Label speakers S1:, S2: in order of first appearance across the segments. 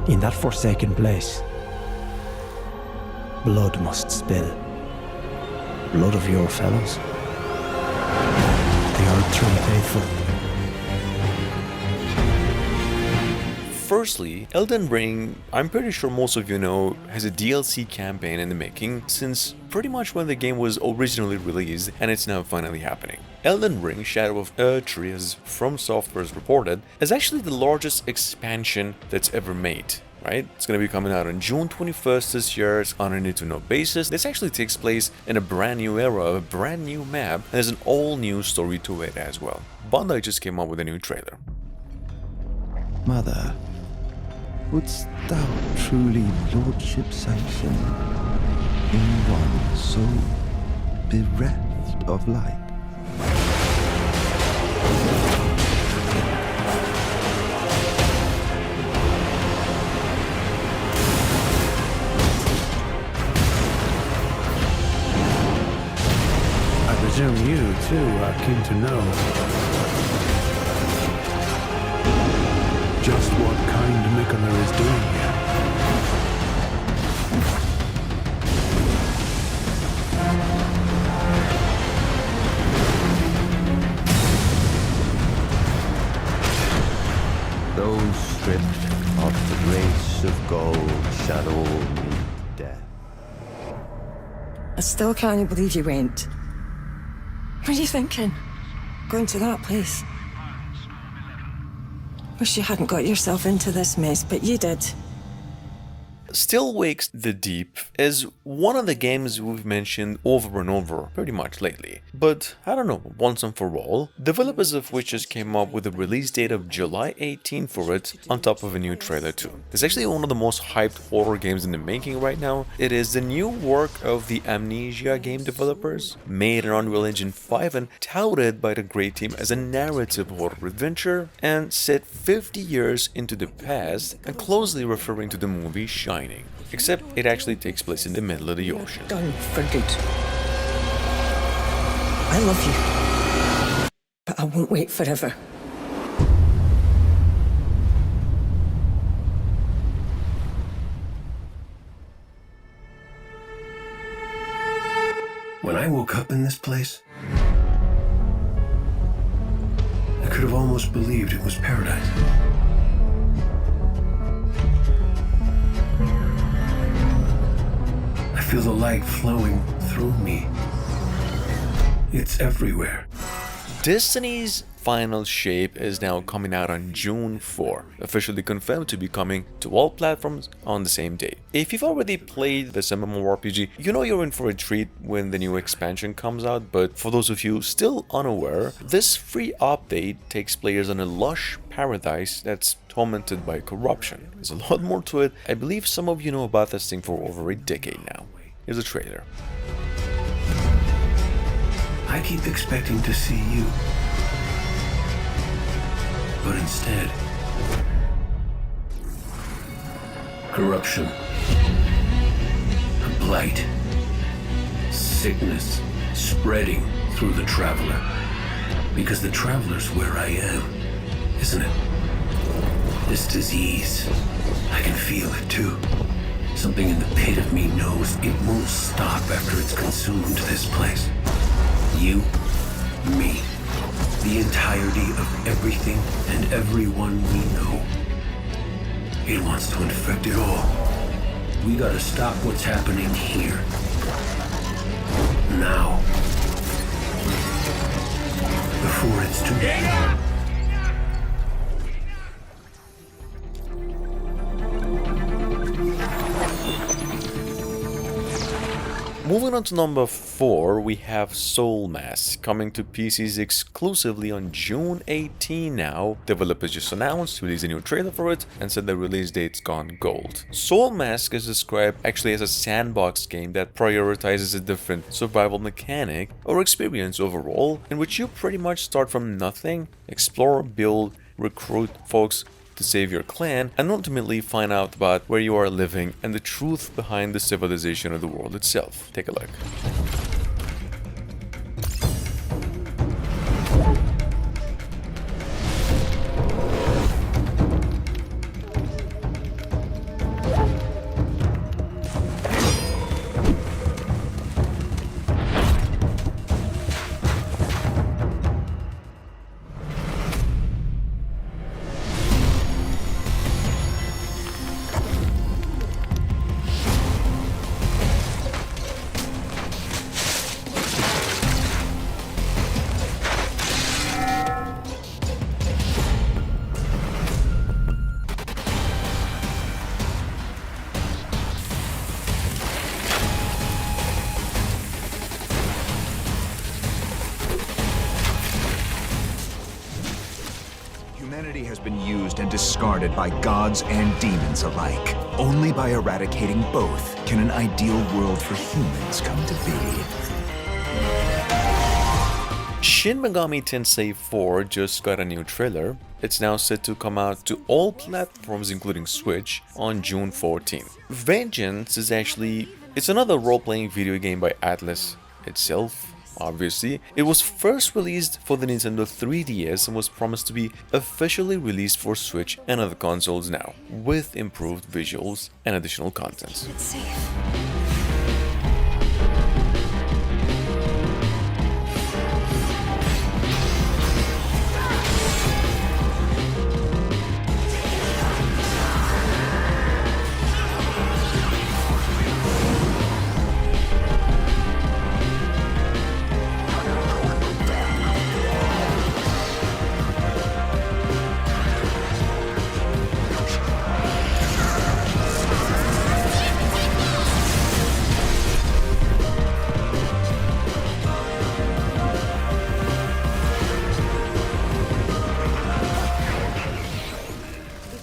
S1: In that forsaken place, blood must spill. Blood of your fellows. The Earth faithful.
S2: Firstly, Elden Ring, I'm pretty sure most of you know, has a DLC campaign in the making since pretty much when the game was originally released, and it's now finally happening. Elden Ring Shadow of Erdtree, as From Software has reported, is actually the largest expansion that's ever made. Right? It's going to be coming out on June 21st this year. It's on a need-to-know basis. This actually takes place in a brand new era, a brand new map, and there's an all-new story to it as well. Bandai just came up with a new trailer.
S3: Mother, wouldst thou truly lordship sanction in one so bereft of light?
S4: I presume you, too, are keen to know just what kind Miquella is doing here.
S3: Those stripped of the grace of gold shall all meet death.
S5: I still can't believe you went. What are you thinking? Going to that place? Wish you hadn't got yourself into this mess, but you did.
S2: Still Wakes the Deep is one of the games we've mentioned over and over pretty much lately, but I don't know, once and for all, developers of which just came up with a release date of July 18 for it on top of a new trailer too. It's actually one of the most hyped horror games in the making right now. It is the new work of the Amnesia game developers, made in Unreal Engine 5 and touted by the great team as a narrative horror adventure, and set 50 years into the past and closely referring to the movie Shining. Except it actually takes place in the middle of the ocean.
S5: Done for good. I love you, but I won't wait forever.
S4: When I woke up in this place, I could have almost believed it was paradise. I feel the light flowing through me. It's everywhere.
S2: Destiny's Final Shape is now coming out on June 4, officially confirmed to be coming to all platforms on the same day. If you've already played this MMORPG, you know you're in for a treat when the new expansion comes out, but for those of you still unaware, this free update takes players on a lush paradise that's tormented by corruption. There's a lot more to it. I believe some of you know about this thing for over a decade now. Here's a trailer.
S4: I keep expecting to see you. But instead, corruption, a blight, sickness spreading through the traveler. Because the traveler's where I am, isn't it? This disease, I can feel it too. Something in the pit of me knows it won't stop after it's consumed this place. You, me, the entirety of everything and everyone we know. It wants to infect it all. We gotta stop what's happening here. Now. Before it's too late.
S2: Moving on to number 4, we have Soulmass, coming to PCs exclusively on June 18 now. Developers just announced, released a new trailer for it, and said the release date's gone gold. Soulmass is described actually as a sandbox game that prioritizes a different survival mechanic or experience overall, in which you pretty much start from nothing, explore, build, recruit folks to save your clan, and ultimately find out about where you are living and the truth behind the civilization of the world itself. Take a look.
S6: Humanity has been used and discarded by gods and demons alike. Only by eradicating both can an ideal world for humans come to be.
S2: Shin Megami Tensei IV just got a new trailer. It's now set to come out to all platforms including Switch on June 14th. Vengeance is it's another role-playing video game by Atlas itself, obviously. It was first released for the Nintendo 3DS and was promised to be officially released for Switch and other consoles now, with improved visuals and additional content.
S5: It's safe.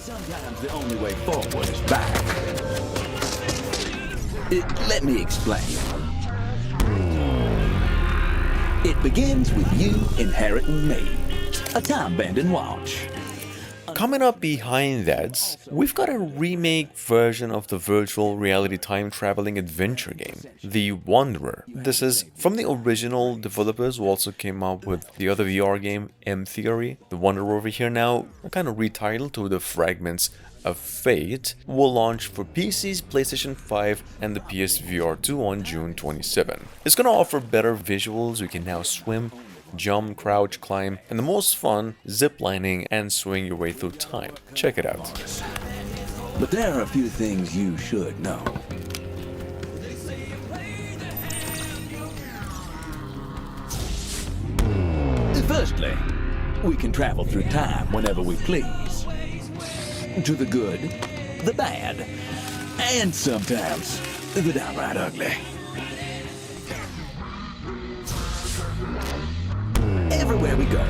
S7: Sometimes the only way forward is back. Let me explain. It begins with you inheriting me, a time-bending watch.
S2: Coming up behind that, we've got a remake version of the virtual reality time-traveling adventure game, The Wanderer. This is from the original developers who also came up with the other VR game, M-Theory. The Wanderer over here now, kind of retitled to The Fragments of Fate, will launch for PCs, PlayStation 5 and the PSVR 2 on June 27. It's gonna offer better visuals. You can now swim, jump, crouch, climb, and the most fun, ziplining and swing your way through time. Check it out.
S7: But there are a few things you should know. Firstly, we can travel through time whenever we please. To the good, the bad, and sometimes the downright ugly. Everywhere we go,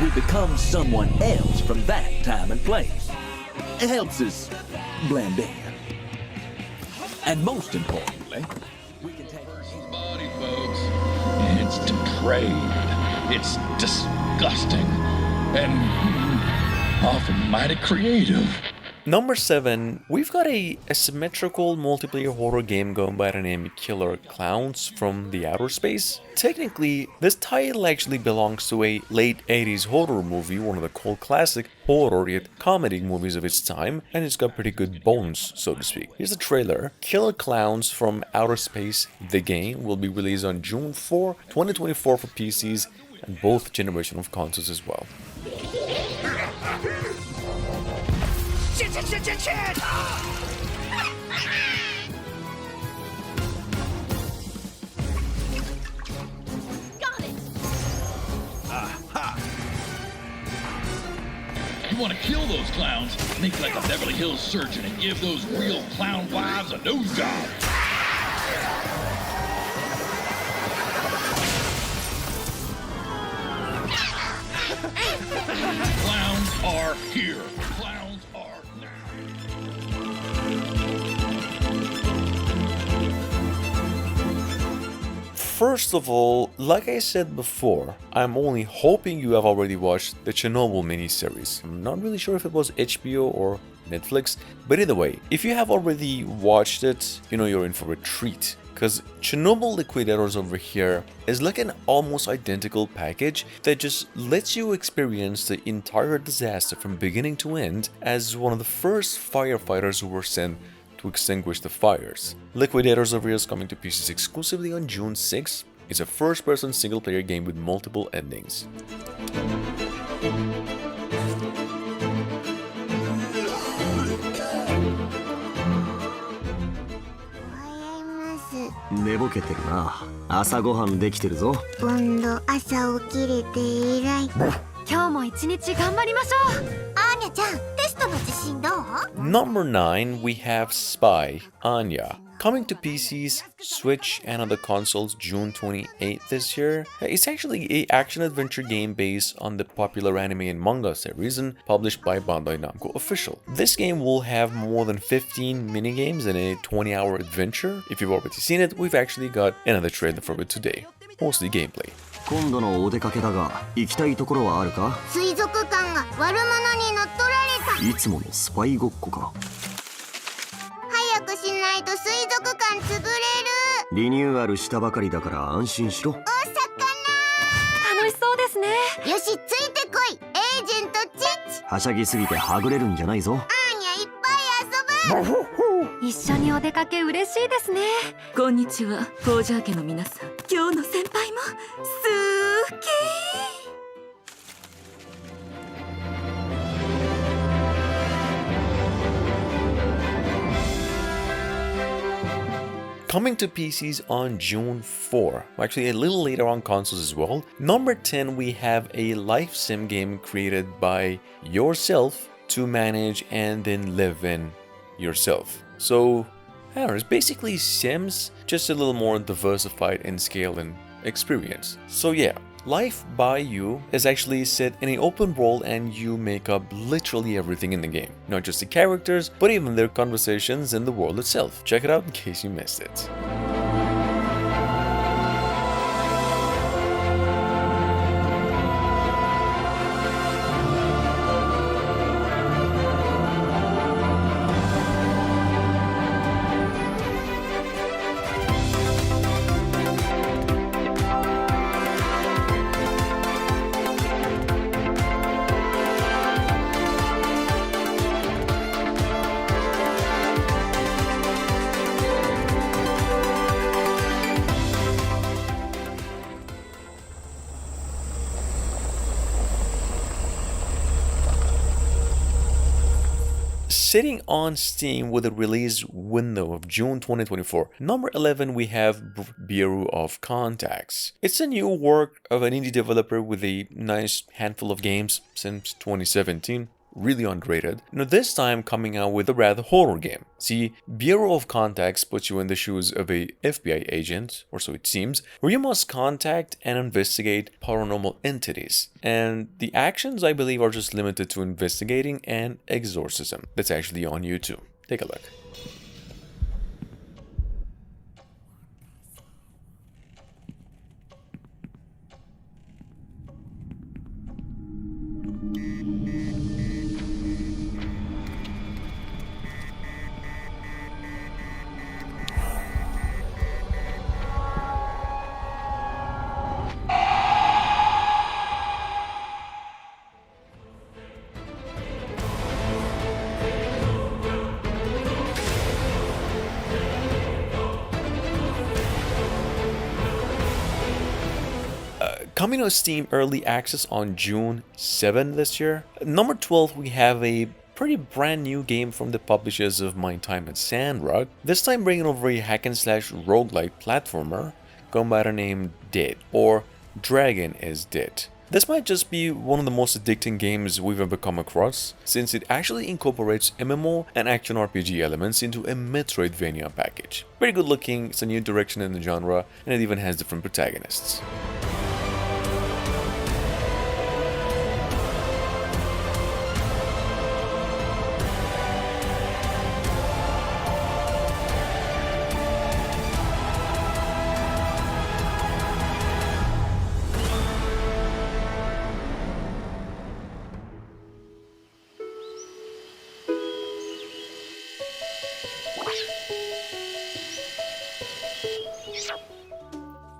S7: we become someone else from that time and place. It helps us blend in. And most importantly, we can take
S8: Person's body, folks. It's depraved. It's disgusting. And often mighty creative.
S2: Number 7, we've got a symmetrical multiplayer horror game going by the name Killer Clowns from the Outer Space. Technically, this title actually belongs to a late 80s horror movie, one of the cult classic horror yet comedy movies of its time, and it's got pretty good bones, so to speak. Here's the trailer. Killer Clowns from Outer Space, the game, will be released on June 4, 2024 for PCs and both generation of consoles as well.
S9: Shit! Got it!
S8: You want to kill those clowns? Think like a Beverly Hills surgeon and give those real clown wives a nose job. Clowns are here. Clowns are now.
S2: First of all, like I said before, I'm only hoping you have already watched the Chernobyl miniseries. I'm not really sure if it was HBO or Netflix, but either way, if you have already watched it, you know you're in for a treat. Because Chernobyl Liquidators over here is like an almost identical package that just lets you experience the entire disaster from beginning to end as one of the first firefighters who were sent to extinguish the fires. Liquidators over here is coming to PCs exclusively on June 6th. It's a first-person single-player game with multiple endings. Number 9, we have Spy Anya. Coming to PCs, Switch, and other consoles June 28th this year. It's actually an action-adventure game based on the popular anime and manga series and published by Bandai Namco Official. This game will have more than 15 minigames and a 20-hour adventure. If you've already seen it, we've actually got another trailer for it today. Mostly gameplay.
S10: 今度のお出かけだが行きたいところはあるか
S9: 水族館が悪者に乗っ取られた
S10: いつものスパイごっこか
S9: 早くしないと水族館潰れる
S10: リニューアルしたばかりだから安心しろ
S9: お魚
S5: 楽しそうですね。
S9: よしついてこいエージェントチッチ
S10: はしゃぎすぎてはぐれるんじゃないぞ
S9: アーニャいっぱい遊ぶ
S5: 一緒にお出かけ嬉しいですね。
S11: こんにちは、ゴージャー家の皆さん。今日の先輩も好き。
S2: Coming to PCs on June 4, actually a little later on consoles as well. Number 10, we have a life sim game created by yourself to manage and then live in yourself. So, I don't know, it's basically Sims, just a little more diversified in scale and experience. So yeah, Life by You is actually set in an open world and you make up literally everything in the game. Not just the characters, but even their conversations and the world itself. Check it out in case you missed it. Sitting on Steam with a release window of June 2024. Number 11, we have Bureau of Contacts. It's a new work of an indie developer with a nice handful of games since 2017. Really underrated. Now this time coming out with a rather horror game. See, Bureau of Contacts puts you in the shoes of a FBI agent, or so it seems, where you must contact and investigate paranormal entities. And the actions, I believe, are just limited to investigating and exorcism. That's actually on YouTube. Take a look. Coming to Steam Early Access on June 7 this year. Number 12, we have a pretty brand new game from the publishers of My Time at Sandrock. This time bringing over a hack and slash roguelike platformer going by the name Dead, or Dragon is Dead. This might just be one of the most addicting games we've ever come across, since it actually incorporates MMO and action RPG elements into a Metroidvania package. Very good looking, it's a new direction in the genre, and it even has different protagonists.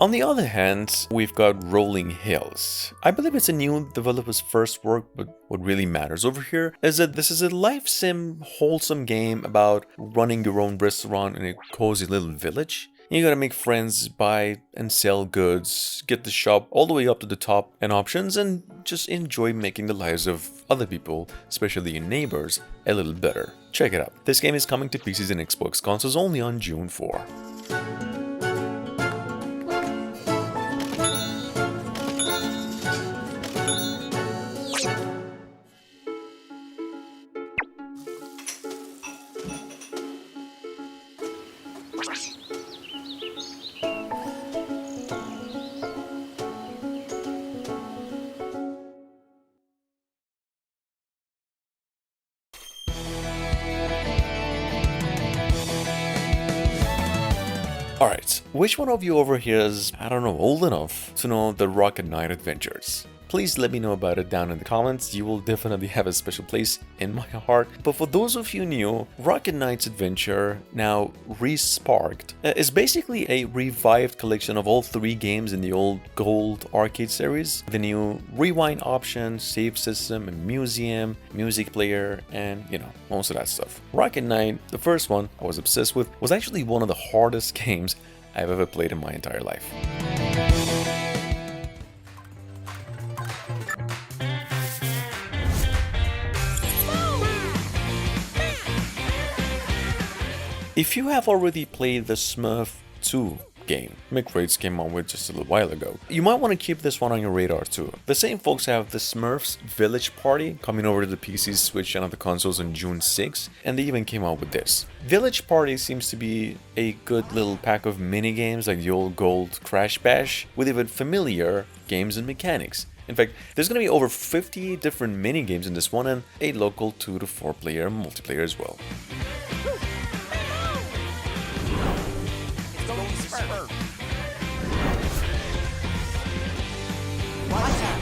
S2: On the other hand, we've got Rolling Hills. I believe it's a new developer's first work, but what really matters over here is that this is a life sim wholesome game about running your own restaurant in a cozy little village. You gotta make friends, buy and sell goods, get the shop all the way up to the top and options, and just enjoy making the lives of other people, especially your neighbors, a little better. Check it out. This game is coming to PCs and Xbox consoles only on June 4. Alright, which one of you over here is, I don't know, old enough to know the Rocket Knight adventures? Please let me know about it down in the comments. You will definitely have a special place in my heart. But for those of you new, Rocket Knight's Adventure, now Resparked, is basically a revived collection of all 3 games in the old Gold arcade series. The new rewind option, save system, a museum, music player, and you know, most of that stuff. Rocket Knight, the first one I was obsessed with, was actually one of the hardest games I've ever played in my entire life. If you have already played the Smurf 2 game McRates came on with just a little while ago, you might want to keep this one on your radar too. The same folks have the Smurfs Village Party coming over to the PC, Switch, and other consoles on June 6, and they even came out with this. Village Party seems to be a good little pack of mini games like the old Gold Crash Bash, with even familiar games and mechanics. In fact, there's going to be over 50 different mini games in this one, and a local 2 to 4 player multiplayer as well.
S12: Watch out!